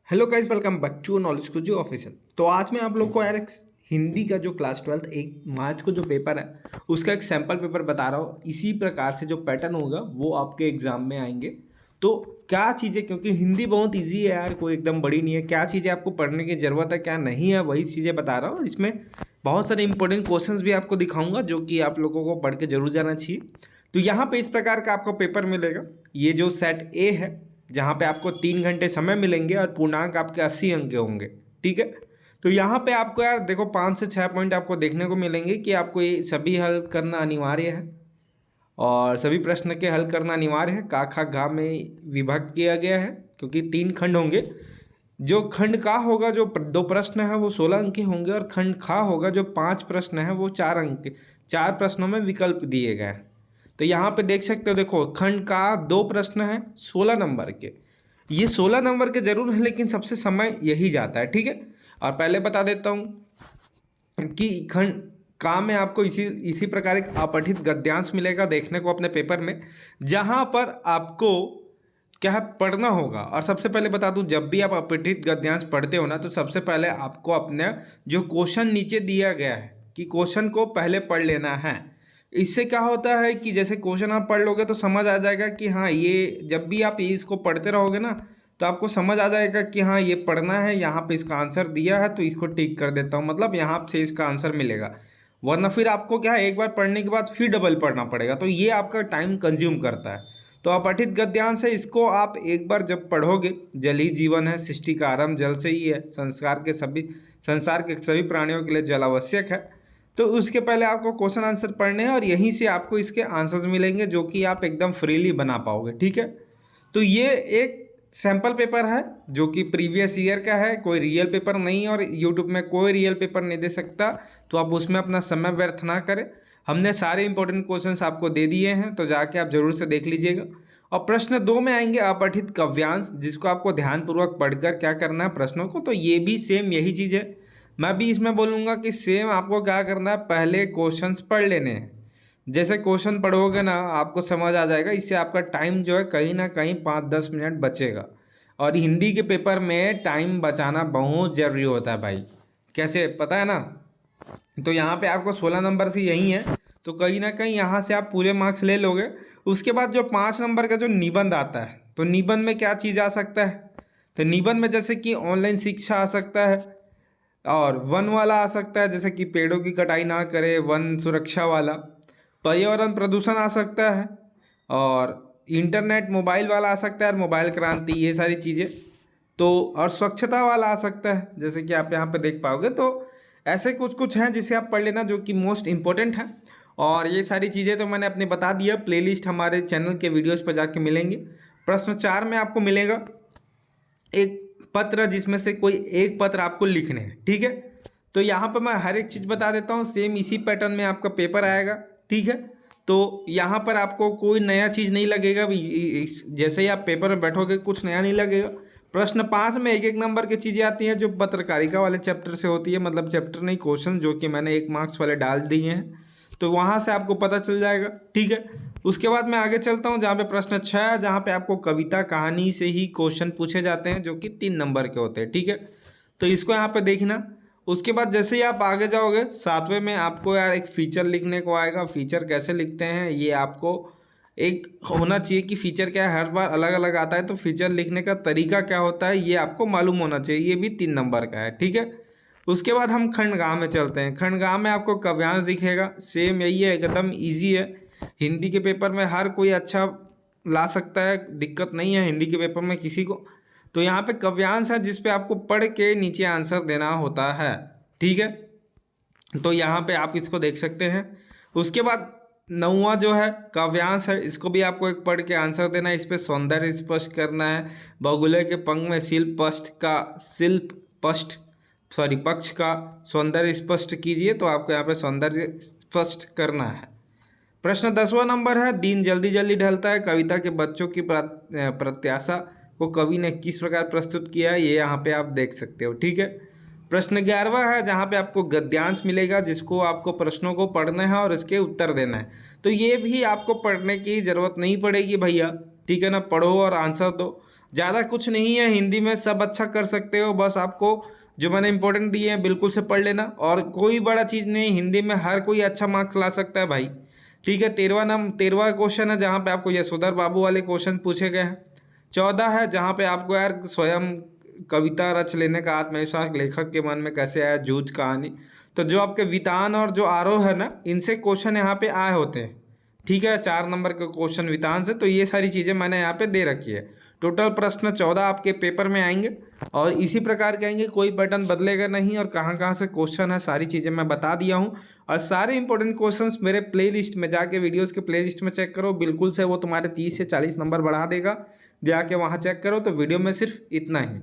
Hello guys, welcome back to knowledge कुछ official. तो आज मैं आप लोग को यार एक हिंदी का जो क्लास 12 एक मार्च को जो पेपर है उसका एक सैम्पल पेपर बता रहा हूँ। इसी प्रकार से जो पैटर्न होगा वो आपके एग्जाम में आएंगे। तो क्या चीज़ें, क्योंकि हिंदी बहुत इजी है यार, कोई एकदम बड़ी नहीं है, क्या चीज़ें आपको पढ़ने की ज़रूरत है क्या नहीं है वही चीज़ें बता रहा हूँ। इसमें बहुत सारे इंपॉर्टेंट क्वेश्चंस भी आपको दिखाऊंगा जो कि आप लोगों को पढ़ के जरूर जाना चाहिए। तो यहाँ पे इस प्रकार का आपको पेपर मिलेगा। ये जो सेट ए है जहाँ पे आपको 3 घंटे समय मिलेंगे और पूर्णांक आपके 80 अंक के होंगे। ठीक है, तो यहाँ पे आपको यार देखो 5 से 6 पॉइंट आपको देखने को मिलेंगे कि आपको ये सभी हल करना अनिवार्य है और सभी प्रश्न के हल करना अनिवार्य है। का खा घा में विभक्त किया गया है क्योंकि 3 खंड होंगे। जो खंड का होगा, जो दो प्रश्न है वो 16 अंक के होंगे और खंड खा होगा जो 5 प्रश्न है वो 4 अंक के। 4 प्रश्नों में विकल्प दिए गए हैं। तो यहाँ पे देख सकते हो, देखो खंड का 2 प्रश्न है 16 नंबर के। ये 16 नंबर के जरूर है लेकिन सबसे समय यही जाता है। ठीक है, और पहले बता देता हूँ कि खंड का में आपको इसी इसी प्रकार एक अपठित गद्यांश मिलेगा देखने को अपने पेपर में, जहाँ पर आपको क्या है पढ़ना होगा। और सबसे पहले बता दूं, जब भी आप अपठित गद्यांश पढ़ते हो ना तो सबसे पहले आपको अपने जो क्वेश्चन नीचे दिया गया है कि क्वेश्चन को पहले पढ़ लेना है। इससे क्या होता है कि जैसे क्वेश्चन आप पढ़ लोगे तो समझ आ जाएगा कि हाँ ये, जब भी आप ये इसको पढ़ते रहोगे ना तो आपको समझ आ जाएगा कि हाँ ये पढ़ना है, यहाँ पे इसका आंसर दिया है तो इसको टिक कर देता हूँ, मतलब यहाँ से इसका आंसर मिलेगा। वरना फिर आपको क्या है, एक बार पढ़ने के बाद फिर डबल पढ़ना पड़ेगा, तो ये आपका टाइम कंज्यूम करता है। तो अपठित गद्यांश है, इसको आप एक बार जब पढ़ोगे, जल ही जीवन है, सृष्टि का आरंभ जल से ही है, संसार के सभी प्राणियों के लिए जल आवश्यक है। तो उसके पहले आपको क्वेश्चन आंसर पढ़ने हैं और यहीं से आपको इसके आंसर्स मिलेंगे जो कि आप एकदम फ्रीली बना पाओगे। ठीक है, तो ये एक सैम्पल पेपर है जो कि प्रीवियस ईयर का है, कोई रियल पेपर नहीं, और यूट्यूब में कोई रियल पेपर नहीं दे सकता, तो आप उसमें अपना समय व्यर्थ ना करें। हमने सारे इंपॉर्टेंट क्वेश्चंस आपको दे दिए हैं, तो जाके आप जरूर से देख लीजिएगा। और प्रश्न 2 में आएंगे अपठित काव्यांश, जिसको आपको ध्यानपूर्वक पढ़कर क्या करना है प्रश्नों को। तो ये भी सेम यही चीज़ है, मैं भी इसमें बोलूँगा कि सेम आपको क्या करना है, पहले क्वेश्चंस पढ़ लेने हैं। जैसे क्वेश्चन पढ़ोगे ना आपको समझ आ जाएगा, इससे आपका टाइम जो है कहीं ना कहीं 5-10 मिनट बचेगा। और हिंदी के पेपर में टाइम बचाना बहुत ज़रूरी होता है भाई, कैसे पता है ना। तो यहाँ पे आपको 16 नंबर से यही है, तो कहीं ना कहीं यहाँ से आप पूरे मार्क्स ले लोगे। उसके बाद जो 5 नंबर का जो निबंध आता है, तो निबंध में क्या चीज़ आ सकता है, तो निबंध में जैसे कि ऑनलाइन शिक्षा आ सकता है, और वन वाला आ सकता है जैसे कि पेड़ों की कटाई ना करे, वन सुरक्षा वाला, पर्यावरण प्रदूषण आ सकता है, और इंटरनेट मोबाइल वाला आ सकता है, मोबाइल क्रांति, ये सारी चीज़ें। तो और स्वच्छता वाला आ सकता है जैसे कि आप यहाँ पे देख पाओगे। तो ऐसे कुछ कुछ हैं जिसे आप पढ़ लेना जो कि मोस्ट इंपॉर्टेंट है। और ये सारी चीज़ें तो मैंने अपने बता दिया, प्लेलिस्ट हमारे चैनल के वीडियोस पर जाके मिलेंगे। प्रश्न 4 में आपको मिलेगा एक पत्र, जिसमें से कोई एक पत्र आपको लिखने हैं। ठीक है, तो यहाँ पर मैं हर एक चीज़ बता देता हूँ, सेम इसी पैटर्न में आपका पेपर आएगा। ठीक है, तो यहाँ पर आपको कोई नया चीज़ नहीं लगेगा, जैसे ही आप पेपर में बैठोगे कुछ नया नहीं लगेगा। प्रश्न 5 में एक नंबर की चीज़ें आती हैं जो पत्रकारिता वाले चैप्टर से होती है, मतलब चैप्टर नहीं क्वेश्चन, जो कि मैंने 1 मार्क्स वाले डाल दिए हैं, तो वहाँ से आपको पता चल जाएगा। ठीक है, उसके बाद मैं आगे चलता हूँ जहाँ पे प्रश्न 6 है, जहाँ पे आपको कविता कहानी से ही क्वेश्चन पूछे जाते हैं जो कि 3 नंबर के होते हैं। ठीक है, तो इसको यहाँ पे देखना। उसके बाद जैसे ही आप आगे जाओगे 7वें में आपको यार एक फीचर लिखने को आएगा। फीचर कैसे लिखते हैं ये आपको एक होना चाहिए कि फीचर क्या है, हर बार अलग अलग आता है, तो फीचर लिखने का तरीका क्या होता है ये आपको मालूम होना चाहिए। ये भी 3 नंबर का है। ठीक है, उसके बाद हम खंडगांव में चलते हैं। खंडगांव में आपको काव्यांश दिखेगा, सेम यही है, एकदम ईजी है। हिंदी के पेपर में हर कोई अच्छा ला सकता है, दिक्कत नहीं है हिंदी के पेपर में किसी को। तो यहाँ पे काव्यांश है जिस पे आपको पढ़ के नीचे आंसर देना होता है। ठीक है, तो यहाँ पे आप इसको देख सकते हैं। उसके बाद 9वां जो है काव्यांश है, इसको भी आपको एक पढ़ के आंसर देना है। इस पे सौंदर्य स्पष्ट करना है। बहुगुले के पंख में पक्ष का सौंदर्य स्पष्ट कीजिए, तो आपको यहाँ पे सौंदर्य स्पष्ट करना है। प्रश्न 10वां नंबर है, दिन जल्दी जल्दी ढलता है, कविता के बच्चों की प्रत्याशा को कवि ने किस प्रकार प्रस्तुत किया है, ये यहाँ पे आप देख सकते हो। ठीक है, प्रश्न 11वां है जहाँ पे आपको गद्यांश मिलेगा, जिसको आपको प्रश्नों को पढ़ना है और इसके उत्तर देना है। तो ये भी आपको पढ़ने की ज़रूरत नहीं पड़ेगी भैया, ठीक है ना, पढ़ो और आंसर दो। ज़्यादा कुछ नहीं है, हिंदी में सब अच्छा कर सकते हो, बस आपको जो मैंने इंपॉर्टेंट दिए हैं बिल्कुल से पढ़ लेना, और कोई बड़ा चीज़ नहीं, हिंदी में हर कोई अच्छा मार्क्स ला सकता है भाई। ठीक है, 13वां क्वेश्चन है जहाँ पे आपको यशोधर बाबू वाले क्वेश्चन पूछे गए हैं। 14 है जहाँ पे आपको यार स्वयं कविता रच लेने का आत्मविश्वास लेखक के मन में कैसे आया, जूझ कहानी। तो जो आपके वितान और जो आरोह है ना, इनसे क्वेश्चन यहाँ पे आए होते हैं। ठीक है, 4 नंबर के क्वेश्चन वितान से, तो ये सारी चीज़ें मैंने यहाँ पे दे रखी है। टोटल प्रश्न 14 आपके पेपर में आएंगे और इसी प्रकार के आएंगे, कोई पैटर्न बदलेगा नहीं। और कहाँ कहाँ से क्वेश्चन है सारी चीज़ें मैं बता दिया हूँ। और सारे इंपॉर्टेंट क्वेश्चंस मेरे प्लेलिस्ट में जाके, वीडियोस के प्लेलिस्ट में चेक करो, बिल्कुल से वो तुम्हारे 30 से 40 नंबर बढ़ा देगा। जाके वहाँ चेक करो। तो वीडियो में सिर्फ इतना ही।